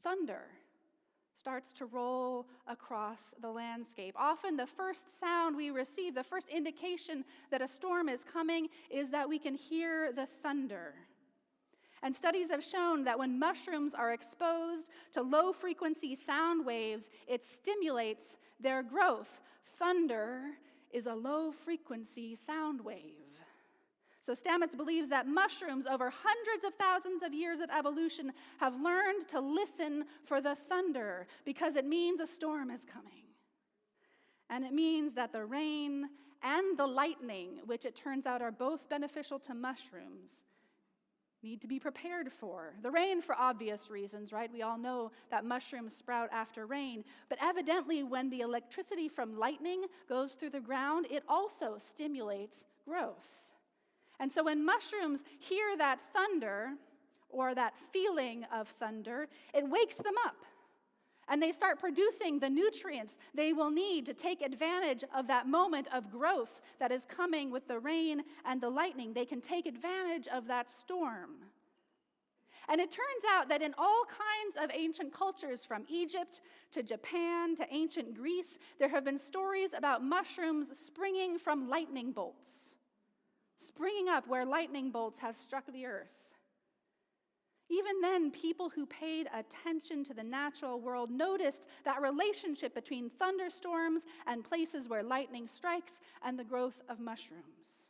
Thunder starts to roll across the landscape. Often the first sound we receive, the first indication that a storm is coming, is that we can hear the thunder. And studies have shown that when mushrooms are exposed to low-frequency sound waves, it stimulates their growth. Thunder is a low-frequency sound wave. So Stamets believes that mushrooms, over hundreds of thousands of years of evolution, have learned to listen for the thunder because it means a storm is coming. And it means that the rain and the lightning, which it turns out are both beneficial to mushrooms, need to be prepared for. The rain for obvious reasons, right? We all know that mushrooms sprout after rain. But evidently, when the electricity from lightning goes through the ground, it also stimulates growth. And so when mushrooms hear that thunder, or that feeling of thunder, it wakes them up. And they start producing the nutrients they will need to take advantage of that moment of growth that is coming with the rain and the lightning. They can take advantage of that storm. And it turns out that in all kinds of ancient cultures, from Egypt to Japan to ancient Greece, there have been stories about mushrooms springing from lightning bolts, springing up where lightning bolts have struck the earth. Even then, people who paid attention to the natural world noticed that relationship between thunderstorms and places where lightning strikes and the growth of mushrooms.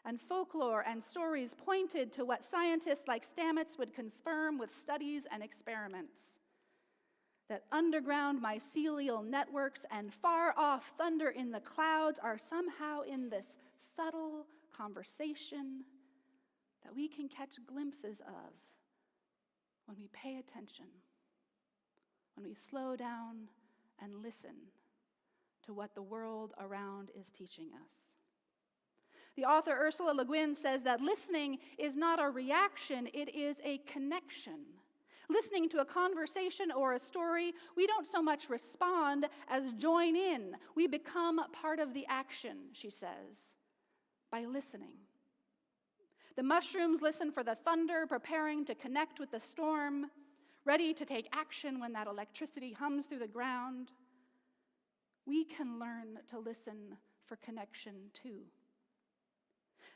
And folklore and stories pointed to what scientists like Stamets would confirm with studies and experiments: that underground mycelial networks and far-off thunder in the clouds are somehow in this subtle conversation that we can catch glimpses of when we pay attention, when we slow down and listen to what the world around is teaching us. The author Ursula Le Guin says that listening is not a reaction, it is a connection. Listening to a conversation or a story, we don't so much respond as join in. We become part of the action, she says, by listening. The mushrooms listen for the thunder, preparing to connect with the storm, ready to take action when that electricity hums through the ground. We can learn to listen for connection too.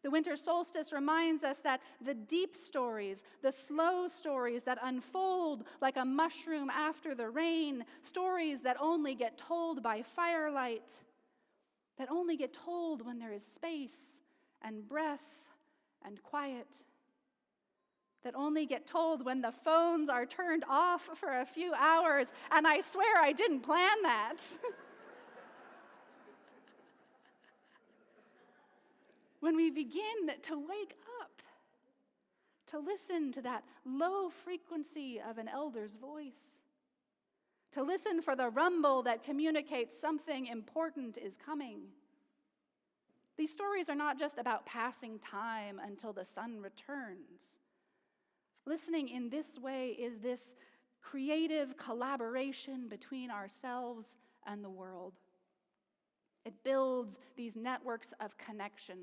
The winter solstice reminds us that the deep stories, the slow stories that unfold like a mushroom after the rain, stories that only get told by firelight, that only get told when there is space and breath and quiet, that only get told when the phones are turned off for a few hours, and I swear I didn't plan that. When we begin to wake up, to listen to that low frequency of an elder's voice, to listen for the rumble that communicates something important is coming. These stories are not just about passing time until the sun returns. Listening in this way is this creative collaboration between ourselves and the world. It builds these networks of connection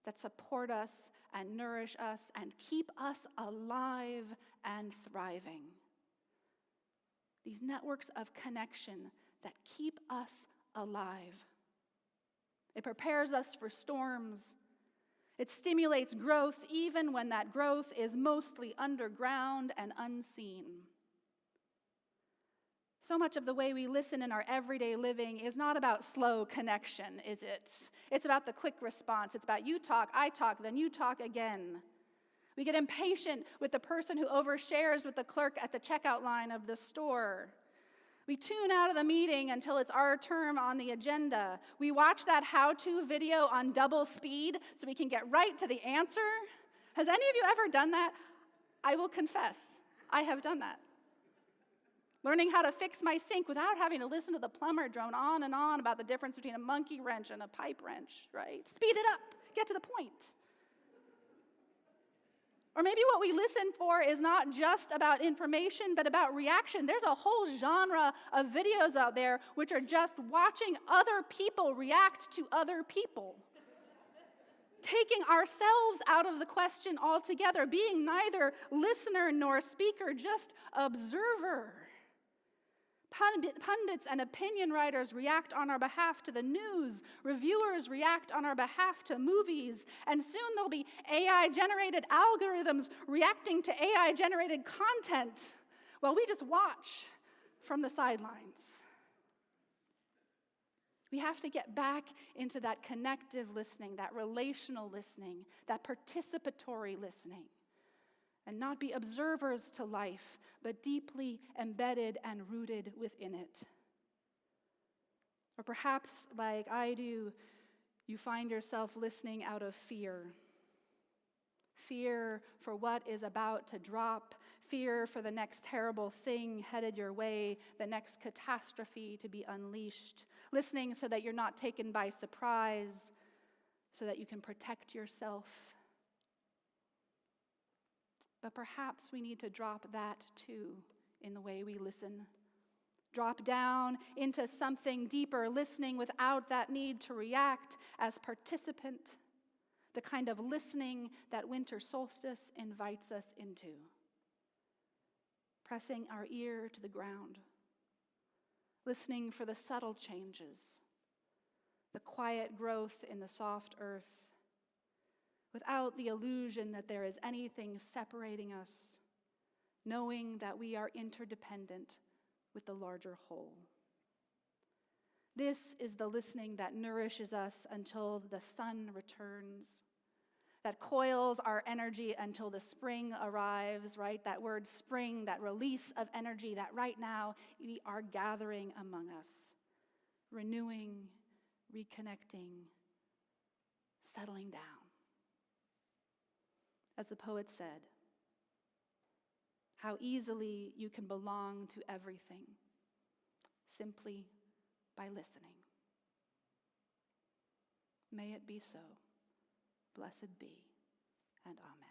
that support us and nourish us and keep us alive and thriving. These networks of connection that keep us alive. It prepares us for storms. It stimulates growth even when that growth is mostly underground and unseen. So much of the way we listen in our everyday living is not about slow connection, is it? It's about the quick response. It's about you talk, I talk, then you talk again. We get impatient with the person who overshares with the clerk at the checkout line of the store. We tune out of the meeting until it's our turn on the agenda. We watch that how-to video on double speed so we can get right to the answer. Has any of you ever done that? I will confess, I have done that. Learning how to fix my sink without having to listen to the plumber drone on and on about the difference between a monkey wrench and a pipe wrench, right? Speed it up, get to the point. Or maybe what we listen for is not just about information, but about reaction. There's a whole genre of videos out there which are just watching other people react to other people. Taking ourselves out of the question altogether, being neither listener nor speaker, just observer. Pundits and opinion writers react on our behalf to the news. Reviewers react on our behalf to movies. And soon there'll be AI-generated algorithms reacting to AI-generated content while we just watch from the sidelines. We have to get back into that connective listening, that relational listening, that participatory listening, and not be observers to life, but deeply embedded and rooted within it. Or perhaps, like I do, you find yourself listening out of fear. fear for what is about to drop, fear for the next terrible thing headed your way, the next catastrophe to be unleashed, listening so that you're not taken by surprise, so that you can protect yourself. But perhaps we need to drop that too in the way we listen. Drop down into something deeper, listening without that need to react as participant, the kind of listening that winter solstice invites us into. Pressing our ear to the ground, listening for the subtle changes, the quiet growth in the soft earth, without the illusion that there is anything separating us, knowing that we are interdependent with the larger whole. This is the listening that nourishes us until the sun returns, that coils our energy until the spring arrives, right? That word spring, that release of energy that right now we are gathering among us, renewing, reconnecting, settling down. As the poet said, how easily you can belong to everything simply by listening. May it be so. Blessed be, and amen.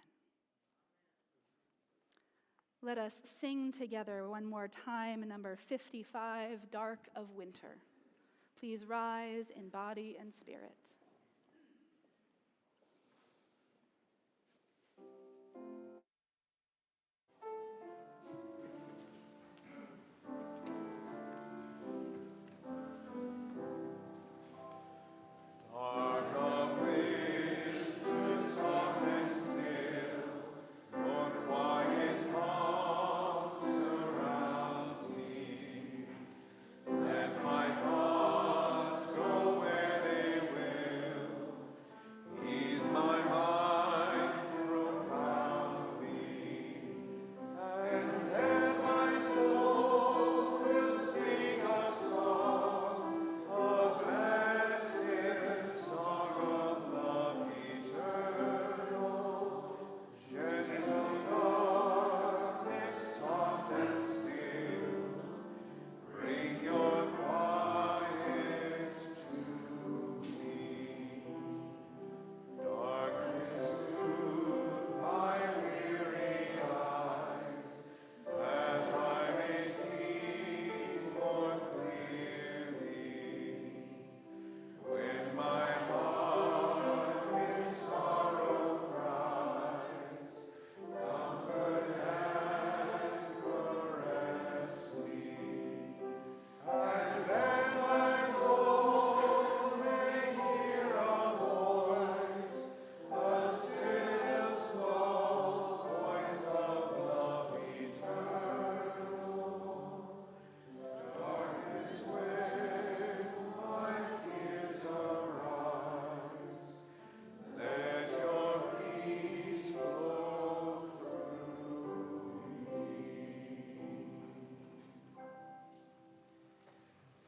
Let us sing together one more time, number 55, Dark of Winter. Please rise in body and spirit.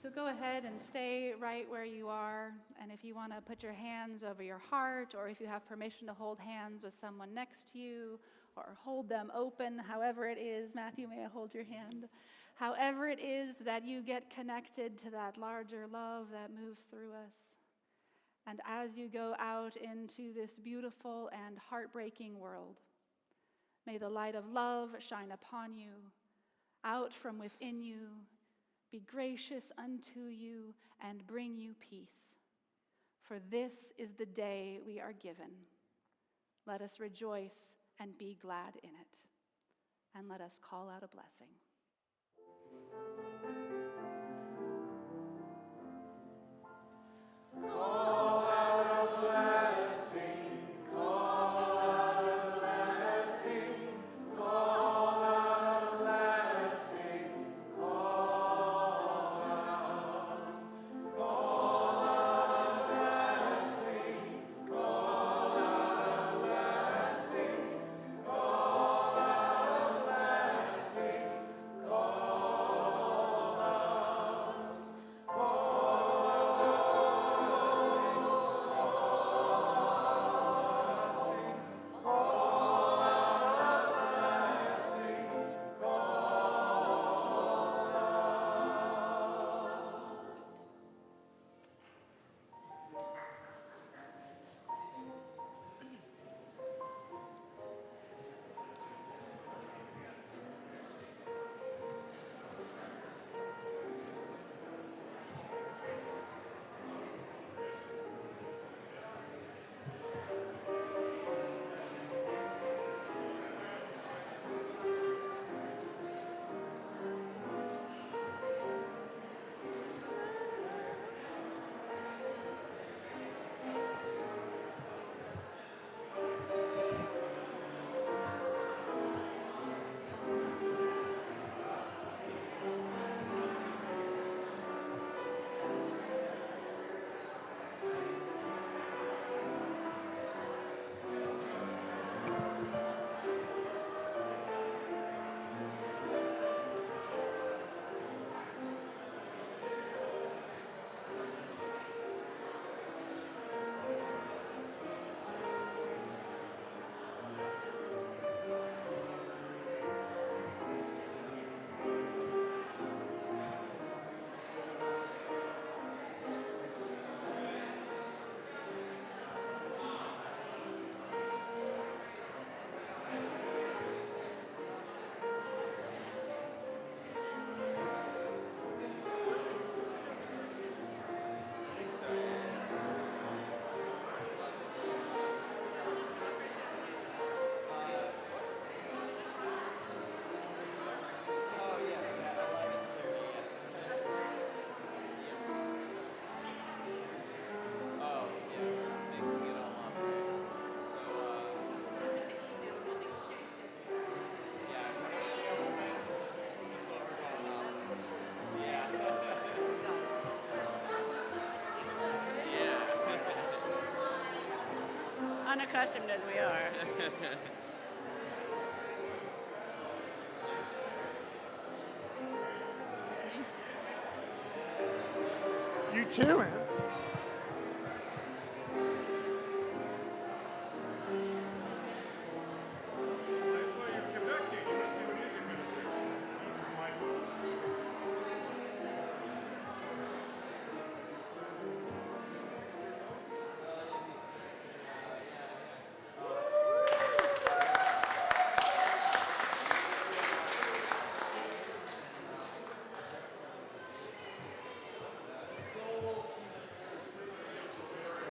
So go ahead and stay right where you are. And if you want to put your hands over your heart, or if you have permission to hold hands with someone next to you, or hold them open, however it is, Matthew, may I hold your hand? However it is that you get connected to that larger love that moves through us. And as you go out into this beautiful and heartbreaking world, may the light of love shine upon you, out from within you, be gracious unto you, and bring you peace. For this is the day we are given. Let us rejoice and be glad in it. And let us call out a blessing. unaccustomed as we are. You too, man.